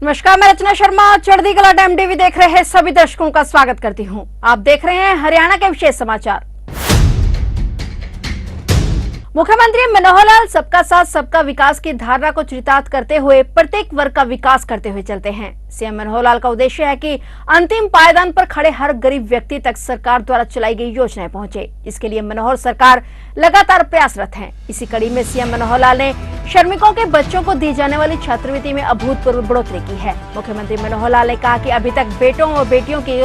नमस्कार, मैं रचना शर्मा चढ़ती कला टाइम टीवी देख रहे हैं सभी दर्शकों का स्वागत करती हूं। आप देख रहे हैं हरियाणा के विशेष समाचार। मुख्यमंत्री मनोहर लाल सबका साथ सबका विकास की धारणा को चरितार्थ करते हुए प्रत्येक वर्ग का विकास करते हुए चलते हैं। सीएम मनोहर लाल का उद्देश्य है कि अंतिम पायदान पर खड़े हर गरीब व्यक्ति तक सरकार द्वारा चलाई गई योजनाएं पहुंचे। इसके लिए मनोहर सरकार लगातार प्रयासरत है। इसी कड़ी में सीएम मनोहर लाल ने श्रमिकों के बच्चों को दी जाने वाली छात्रवृत्ति में अभूतपूर्व बढ़ोतरी की है। मुख्यमंत्री मनोहर लाल ने कहा कि अभी तक बेटों और बेटियों की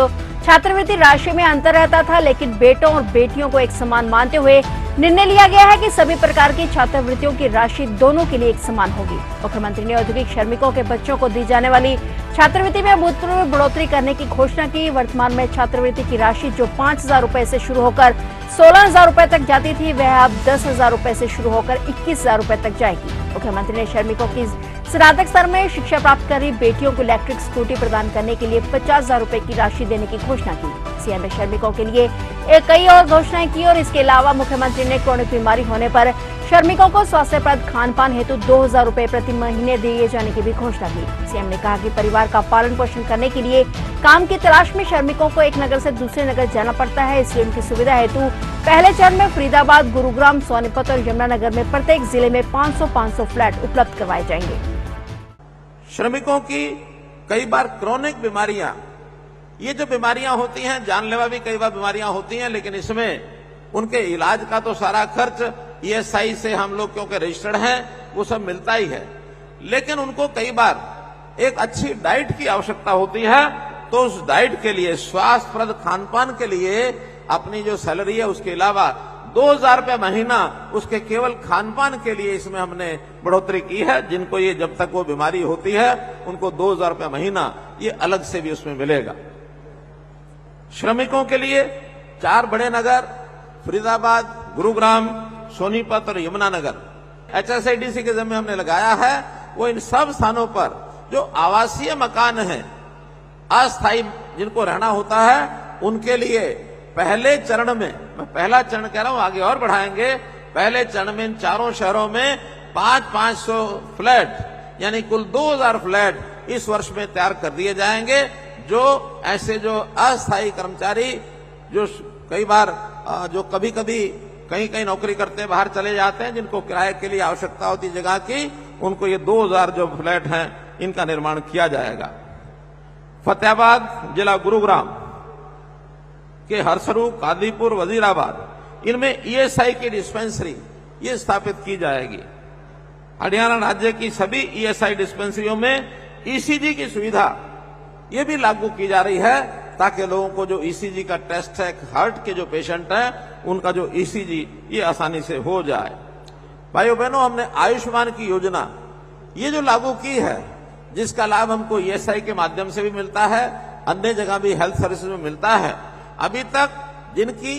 छात्रवृत्ति राशि में अंतर रहता था, लेकिन बेटों और बेटियों को एक समान मानते हुए निर्णय लिया गया है कि सभी प्रकार की छात्रवृत्तियों की राशि दोनों के लिए एक समान होगी। मुख्यमंत्री ने औद्योगिक श्रमिकों के बच्चों को दी जाने वाली छात्रवृत्ति में अभूतपूर्व बढ़ोतरी करने की घोषणा की। वर्तमान में छात्रवृत्ति की राशि जो 5,000 रूपए से शुरू होकर 16,000 रूपए तक जाती थी, वह अब 10,000 रूपए से शुरू होकर 21,000 रूपए तक जाएगी। मुख्यमंत्री ने श्रमिकों की स्नातक स्तर में शिक्षा प्राप्त कर रही बेटियों को इलेक्ट्रिक स्कूटी प्रदान करने के लिए 50,000 रूपए की राशि देने की घोषणा की। सीएम ने श्रमिकों के लिए कई और घोषणाएं की और इसके अलावा मुख्यमंत्री ने क्रोनिक बीमारी होने पर श्रमिकों को स्वास्थ्यप्रद खान पान हेतु 2,000 रूपए प्रति महीने दिए जाने की भी घोषणा की। सीएम ने कहा कि परिवार का पालन पोषण करने के लिए काम की तलाश में श्रमिकों को एक नगर से दूसरे नगर जाना पड़ता है, इसलिए उनकी सुविधा हेतु पहले चरण में फरीदाबाद, गुरुग्राम, सोनीपत और यमुनानगर में प्रत्येक जिले में 500 फ्लैट उपलब्ध करवाए जाएंगे। श्रमिकों की कई बार क्रोनिक बीमारियां, ये जो बीमारियां होती हैं जानलेवा भी कई बार बीमारियां होती हैं, लेकिन इसमें उनके इलाज का तो सारा खर्च ईएसआई से हम लोग क्योंकि रजिस्टर्ड हैं वो सब मिलता ही है, लेकिन उनको कई बार एक अच्छी डाइट की आवश्यकता होती है। तो उस डाइट के लिए, स्वास्थ्यप्रद खान पान के लिए अपनी जो सैलरी है उसके अलावा 2,000 रुपये महीना उसके केवल खान पान के लिए इसमें हमने बढ़ोतरी की है। जिनको ये जब तक वो बीमारी होती है उनको 2,000 रुपये महीना ये अलग से भी उसमें मिलेगा। श्रमिकों के लिए 4 बड़े नगर फरीदाबाद, गुरुग्राम, सोनीपत और यमुनानगर HSIDC के जिम्मे हमने लगाया है। वो इन सब स्थानों पर जो आवासीय मकान है, अस्थायी जिनको रहना होता है, उनके लिए पहले चरण में, मैं पहला चरण कह रहा हूं, आगे और बढ़ाएंगे, पहले चरण में इन चारों शहरों में 500 फ्लैट यानी कुल 2,000 फ्लैट इस वर्ष में तैयार कर दिए जाएंगे। जो ऐसे जो अस्थायी कर्मचारी जो कई बार जो कभी कभी कहीं नौकरी करते हैं, बाहर चले जाते हैं, जिनको किराए के लिए आवश्यकता होती जगह की, उनको ये 2,000 जो फ्लैट हैं इनका निर्माण किया जाएगा। फतेहाबाद जिला गुरुग्राम के हरसरू, कादीपुर, वजीराबाद, इनमें ईएसआई की डिस्पेंसरी ये स्थापित की जाएगी। हरियाणा राज्य की सभी ईएसआई डिस्पेंसरियों में ईसीजी की सुविधा ये भी लागू की जा रही है, ताकि लोगों को जो ईसीजी का टेस्ट है, हार्ट के जो पेशेंट हैं उनका जो ईसीजी ये आसानी से हो जाए। भाइयों बहनों, हमने आयुष्मान की योजना ये जो लागू की है, जिसका लाभ हमको ईएसआई के माध्यम से भी मिलता है, अन्य जगह भी हेल्थ सर्विसेज में मिलता है। अभी तक जिनकी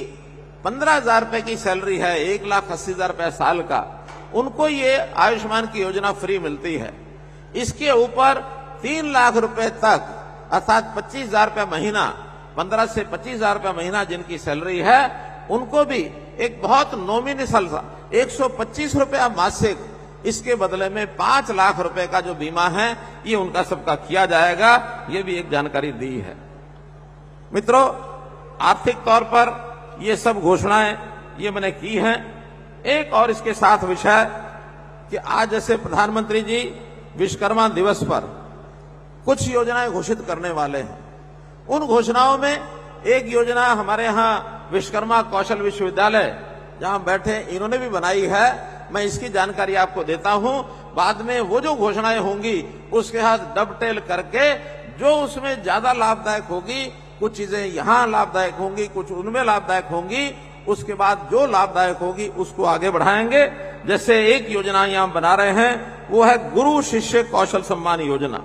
15,000 रुपए की सैलरी है, 1,80,000 रुपए साल का, उनको ये आयुष्मान की योजना फ्री मिलती है। इसके ऊपर 3 लाख रुपए तक अर्थात 25,000 रुपए महीना, 15 से 25,000 रुपए महीना जिनकी सैलरी है, उनको भी एक बहुत नॉमिनल 125 रुपया मासिक, इसके बदले में 5 लाख रुपए का जो बीमा है ये उनका सबका किया जाएगा। ये भी एक जानकारी दी है। मित्रों, आर्थिक तौर पर ये सब घोषणाएं ये मैंने की हैं। एक और इसके साथ विषय कि आज जैसे प्रधानमंत्री जी विश्वकर्मा दिवस पर कुछ योजनाएं घोषित करने वाले हैं। उन घोषणाओं में एक योजना हमारे यहाँ विश्वकर्मा कौशल विश्वविद्यालय जहां बैठे इन्होंने भी बनाई है। मैं इसकी जानकारी आपको देता हूं। बाद में वो जो घोषणाएं होंगी उसके साथ डबटेल करके जो उसमें ज्यादा लाभदायक होगी, कुछ चीजें यहां लाभदायक होंगी, कुछ उनमें लाभदायक होंगी, उसके बाद जो लाभदायक होगी उसको आगे बढ़ाएंगे। जैसे एक योजना यहां बना रहे हैं, वो है गुरु शिष्य कौशल सम्मान योजना।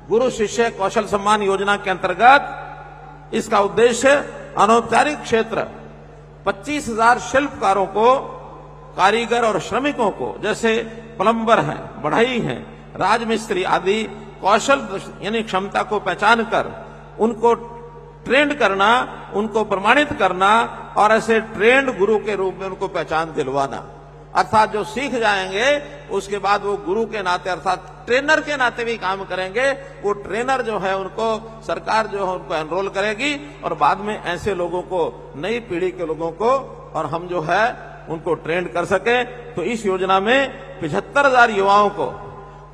गुरु शिष्य कौशल सम्मान योजना के अंतर्गत इसका उद्देश्य अनौपचारिक क्षेत्र 25,000 शिल्पकारों को, कारीगर और श्रमिकों को, जैसे प्लम्बर हैं, बढ़ई हैं, राजमिस्त्री आदि कौशल यानी क्षमता को पहचान कर उनको ट्रेंड करना, उनको प्रमाणित करना और ऐसे ट्रेंड गुरु के रूप में उनको पहचान दिलवाना। अर्थात जो सीख जाएंगे उसके बाद वो गुरु के नाते अर्थात ट्रेनर के नाते भी काम करेंगे। वो ट्रेनर जो है उनको सरकार जो है उनको एनरोल करेगी और बाद में ऐसे लोगों को, नई पीढ़ी के लोगों को और हम जो है उनको ट्रेन कर सके। तो इस योजना में 75,000 युवाओं को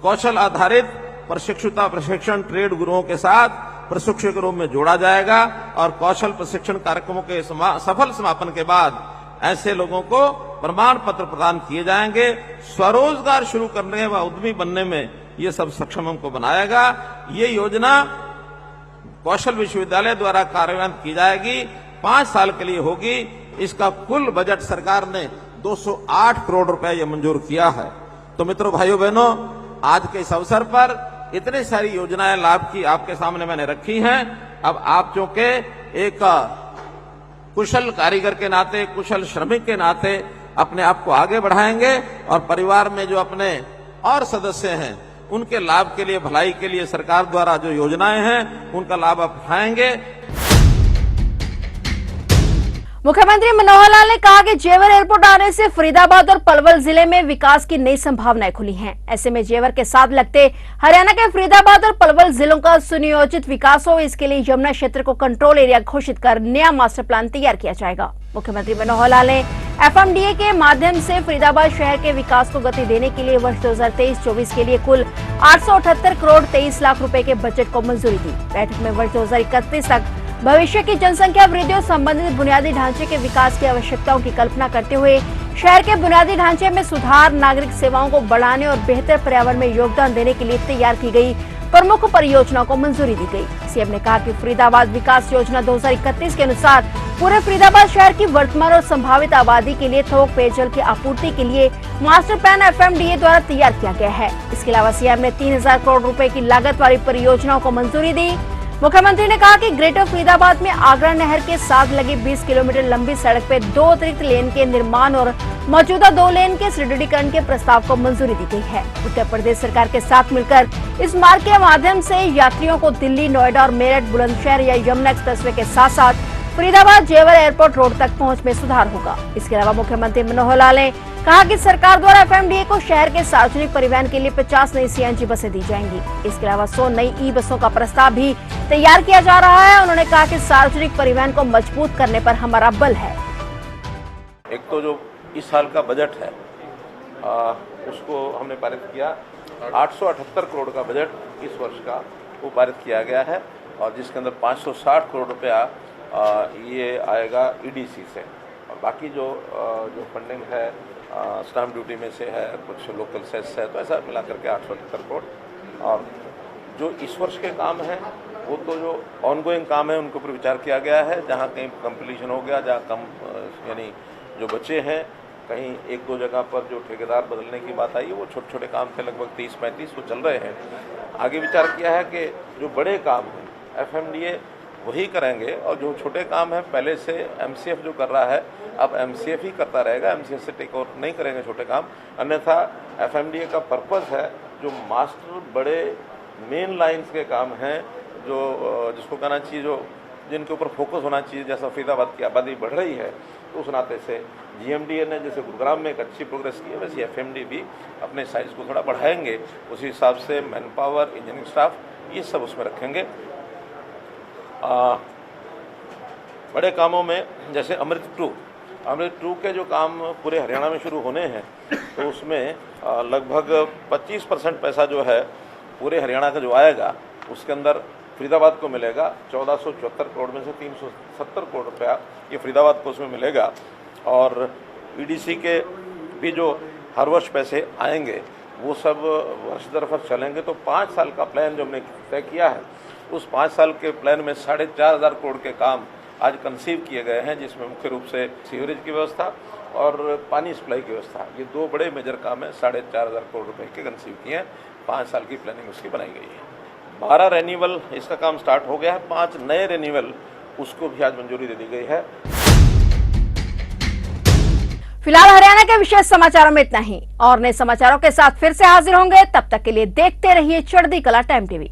कौशल आधारित प्रशिक्षण ट्रेड गुरुओं के साथ प्रशिक्षक के रूप में जोड़ा जाएगा और कौशल प्रशिक्षण कार्यक्रमों के सफल समापन के बाद ऐसे लोगों को प्रमाण पत्र प्रदान किए जाएंगे। स्वरोजगार शुरू करने व उद्यमी बनने में ये सब सक्षम हमको बनाएगा। ये योजना कौशल विश्वविद्यालय द्वारा कार्यान्वित की जाएगी, 5 साल के लिए होगी। इसका कुल बजट सरकार ने 208 करोड़ रुपए ये मंजूर किया है। तो मित्रों, भाइयों बहनों, आज के इस अवसर पर इतनी सारी योजनाएं लाभ की आपके सामने मैंने रखी हैं। अब आप जो के एक कुशल कारीगर के नाते, कुशल श्रमिक के नाते अपने आप को आगे बढ़ाएंगे और परिवार में जो अपने और सदस्य हैं उनके लाभ के लिए, भलाई के लिए सरकार द्वारा जो योजनाएं हैं उनका लाभ आप उठाएंगे। मुख्यमंत्री मनोहर लाल ने कहा कि जेवर एयरपोर्ट आने से फरीदाबाद और पलवल जिले में विकास की नई संभावनाएं खुली हैं। ऐसे में जेवर के साथ लगते हरियाणा के फरीदाबाद और पलवल जिलों का सुनियोजित विकास हो, इसके लिए यमुना क्षेत्र को कंट्रोल एरिया घोषित कर नया मास्टर प्लान तैयार किया जाएगा। मुख्यमंत्री मनोहर लाल ने FMDA के माध्यम से फरीदाबाद शहर के विकास को गति देने के लिए वर्ष 2023-24 के लिए कुल 878 करोड़ 23 लाख रुपए के बजट को मंजूरी दी। बैठक में वर्ष 2031 तक भविष्य की जनसंख्या वृद्धि और संबंधित बुनियादी ढांचे के विकास की आवश्यकताओं की कल्पना करते हुए शहर के बुनियादी ढांचे में सुधार, नागरिक सेवाओं को बढ़ाने और बेहतर पर्यावरण में योगदान देने के लिए तैयार की गई प्रमुख परियोजनाओं को मंजूरी दी गई। सीएम ने कहा कि फरीदाबाद विकास योजना 2031 के अनुसार पूरे फरीदाबाद शहर की वर्तमान और संभावित आबादी के लिए थोक पेयजल की आपूर्ति के लिए मास्टर प्लान FMDA द्वारा तैयार किया गया है। इसके अलावा सीएम ने 3,000 करोड़ रुपए की लागत वाली परियोजनाओं को मंजूरी दी। मुख्यमंत्री ने कहा कि ग्रेटर फरीदाबाद में आगरा नहर के साथ लगी 20 किलोमीटर लंबी सड़क पे 2 अतिरिक्त लेन के निर्माण और मौजूदा 2 लेन के सुदृढ़ीकरण के प्रस्ताव को मंजूरी दी गई है। उत्तर प्रदेश सरकार के साथ मिलकर इस मार्ग के माध्यम से यात्रियों को दिल्ली, नोएडा और मेरठ, बुलंदशहर या यमुना एक्सप्रेसवे के साथ साथ फरीदाबाद जेवर एयरपोर्ट रोड तक पहुंच में सुधार होगा। इसके अलावा मुख्यमंत्री मनोहर लाल ने कहा कि सरकार द्वारा FMDA को शहर के सार्वजनिक परिवहन के लिए 50 नई CNG बसें दी जाएंगी। इसके अलावा 100 नई ई-बसों का प्रस्ताव भी तैयार किया जा रहा है। उन्होंने कहा कि सार्वजनिक परिवहन को मजबूत करने पर हमारा बल है। एक तो जो इस साल का बजट है उसको हमने पारित किया, 878 करोड़ का बजट इस वर्ष का वो पारित किया गया है और जिसके अंदर 560 करोड़ रुपया ये आएगा EDC से और बाकी जो फंडिंग है स्टाम्प ड्यूटी में से है, कुछ लोकल सेस है, तो ऐसा मिलाकर के 878 करोड़। और जो इस वर्ष के काम हैं वो तो जो ऑनगोइंग काम है उनके ऊपर विचार किया गया है। जहाँ कहीं कंप्लीशन हो गया, जहाँ कम यानी जो बचे हैं, कहीं 1-2 जगह पर जो ठेकेदार बदलने की बात आई है वो छोटे छोटे काम थे, लगभग 30-35 वो चल रहे हैं। आगे विचार किया है कि जो बड़े काम हैं FMDA वही करेंगे और जो छोटे काम हैं पहले से MCF जो कर रहा है अब MCF ही करता रहेगा, MCF से टेक ओवर नहीं करेंगे छोटे काम। अन्यथा FMDA का पर्पस है जो मास्टर बड़े मेन लाइंस के काम हैं, जो जिसको कहना चाहिए, जो जिनके ऊपर फोकस होना चाहिए। जैसा फरीदाबाद की आबादी बढ़ रही है तो उस नाते से GMDA ने जैसे गुरुग्राम में एक अच्छी प्रोग्रेस की है, वैसे FMDA भी अपने साइज को थोड़ा बढ़ाएंगे। उसी हिसाब से मैन पावर, इंजीनियरिंग स्टाफ, ये सब उसमें रखेंगे। बड़े कामों में जैसे अमृत 2 के जो काम पूरे हरियाणा में शुरू होने हैं तो उसमें लगभग 25% पैसा जो है पूरे हरियाणा का जो आएगा उसके अंदर फरीदाबाद को मिलेगा। 1474 करोड़ में से 370 करोड़ रुपया ये फरीदाबाद को उसमें मिलेगा और EDC के भी जो हर वर्ष पैसे आएंगे वो सब वर्ष दर वर्ष चलेंगे। तो 5 साल का प्लान जो हमने तय किया है उस 5 साल के प्लान में 4,500 करोड़ के काम आज कंसीव किए गए हैं, जिसमें मुख्य रूप से सीवरेज की व्यवस्था और पानी सप्लाई की व्यवस्था, ये 2 बड़े मेजर काम हैं। 4,500 करोड़ रुपए के कंसीव किए हैं, 5 साल की प्लानिंग उसकी बनाई गई है। 12 रेन्यूअल इसका काम स्टार्ट हो गया है, 5 नए रेन्यूअल उसको भी आज मंजूरी दे दी गई है। फिलहाल हरियाणा के विशेष समाचारों में इतना ही और नए समाचारों के साथ फिर से हाजिर होंगे। तब तक के लिए देखते रहिए चढ़ती कला टाइम TV।